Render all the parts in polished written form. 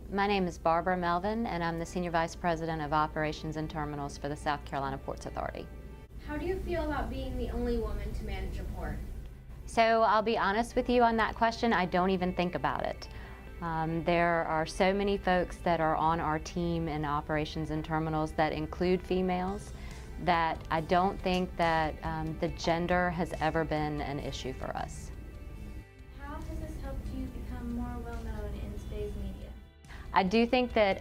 My name is Barbara Melvin, and I'm the Senior Vice President of Operations and Terminals for the South Carolina Ports Authority. How do you feel about being the only woman to manage a port? So I'll be honest with you on that question, I don't even think about it. There are so many folks that are on our team in Operations and Terminals that include females that I don't think that the gender has ever been an issue for us. How has this helped you become more well-known in today's media? I do think that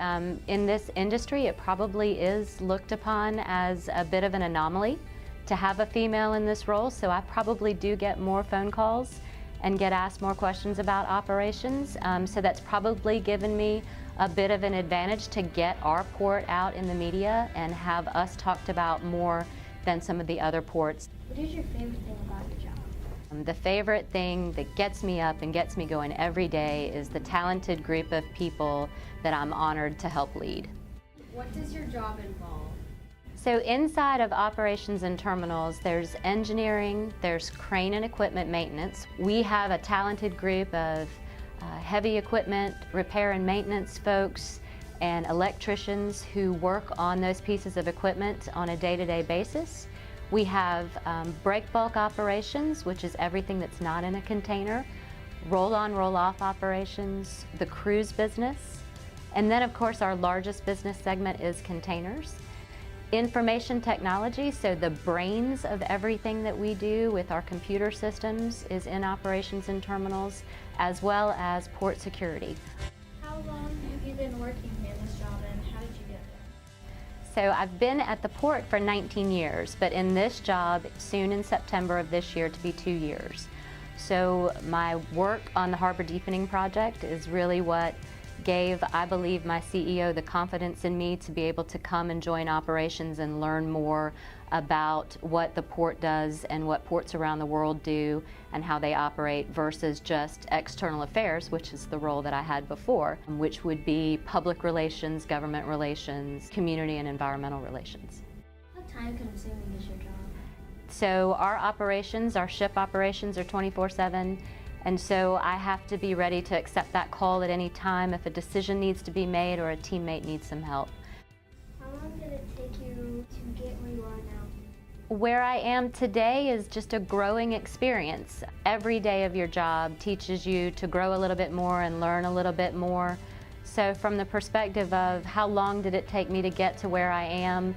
in this industry it probably is looked upon as a bit of an anomaly to have a female in this role, so I probably do get more phone calls and get asked more questions about operations, so that's probably given me a bit of an advantage to get our port out in the media and have us talked about more than some of the other ports. What is your favorite thing about your job? The favorite thing that gets me up and gets me going every day is the talented group of people that I'm honored to help lead. What does your job involve? So inside of Operations and Terminals, there's engineering, there's crane and equipment maintenance. We have a talented group of heavy equipment, repair and maintenance folks, and electricians who work on those pieces of equipment on a day-to-day basis. We have break bulk operations, which is everything that's not in a container, roll-on, roll-off operations, the cruise business, and then of course our largest business segment is containers. Information technology, so the brains of everything that we do with our computer systems is in Operations and Terminals, as well as port security. How long have you been working in this job and how did you get there? So I've been at the port for 19 years, but in this job soon in September of this year to be 2 years. So my work on the Harbor Deepening Project is really what gave, I believe, my CEO the confidence in me to be able to come and join operations and learn more about what the port does and what ports around the world do and how they operate versus just external affairs, which is the role that I had before, which would be public relations, government relations, community and environmental relations. How time-consuming is your job? So our operations, our ship operations are 24/7. And so I have to be ready to accept that call at any time if a decision needs to be made or a teammate needs some help. How long did it take you to get where you are now? Where I am today is just a growing experience. Every day of your job teaches you to grow a little bit more and learn a little bit more. So from the perspective of how long did it take me to get to where I am,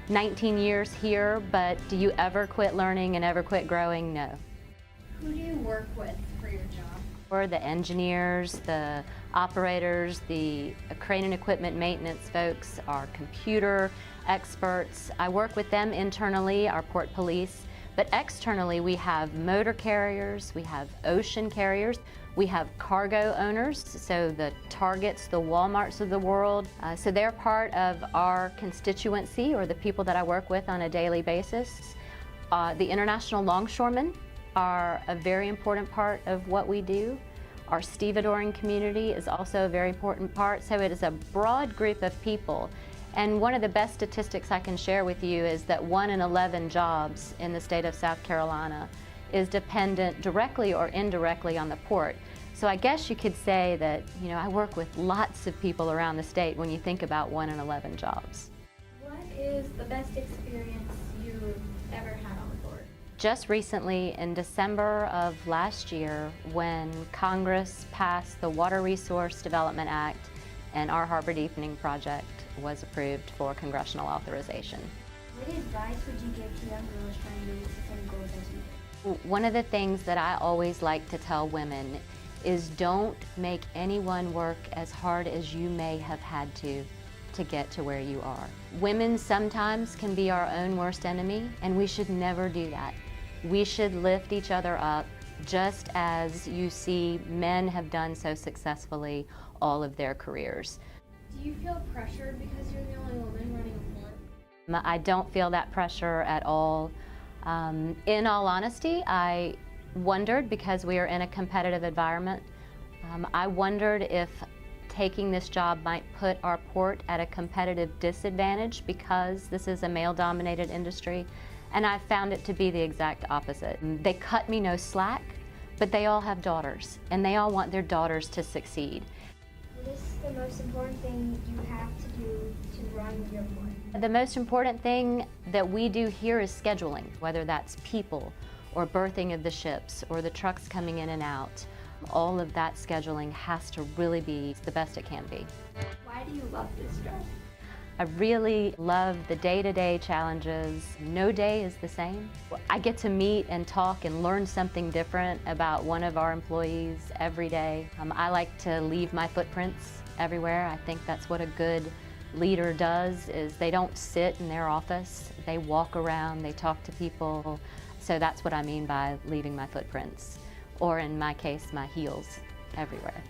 19 years here, but do you ever quit learning and ever quit growing? No. Who do you work with for your job? Or the engineers, the operators, the crane and equipment maintenance folks, our computer experts. I work with them internally, our port police, but externally we have motor carriers, we have ocean carriers, we have cargo owners, so the Targets, the Walmarts of the world. So they're part of our constituency or the people that I work with on a daily basis. The international longshoremen are a very important part of what we do. Our stevedoring community is also a very important part, so it is a broad group of people. And one of the best statistics I can share with you is that 1 in 11 jobs in the state of South Carolina is dependent directly or indirectly on the port. So I guess you could say that, I work with lots of people around the state when you think about 1 in 11 jobs. What is the best experience you've ever had on the board? Just recently, in December of last year, when Congress passed the Water Resource Development Act and our Harbor Deepening Project was approved for congressional authorization. What advice would you give to young girls trying to reach the same goals as you? One of the things that I always like to tell women is don't make anyone work as hard as you may have had to get to where you are. Women sometimes can be our own worst enemy, and we should never do that. We should lift each other up just as you see men have done so successfully all of their careers. Do you feel pressured because you're the only woman running a port? I don't feel that pressure at all. In all honesty, I wondered, because we are in a competitive environment, I wondered if taking this job might put our port at a competitive disadvantage because this is a male-dominated industry, and I found it to be the exact opposite. They cut me no slack, but they all have daughters, and they all want their daughters to succeed. What is the the most important thing you have to do to run your port? The most important thing that we do here is scheduling, whether that's people or berthing of the ships or the trucks coming in and out. All of that scheduling has to really be the best it can be. Why do you love this job? I really love the day-to-day challenges. No day is the same. I get to meet and talk and learn something different about one of our employees every day. I like to leave my footprints everywhere. I think that's what a good leader does, is they don't sit in their office. They walk around, they talk to people. So that's what I mean by leaving my footprints, or in my case, my heels everywhere.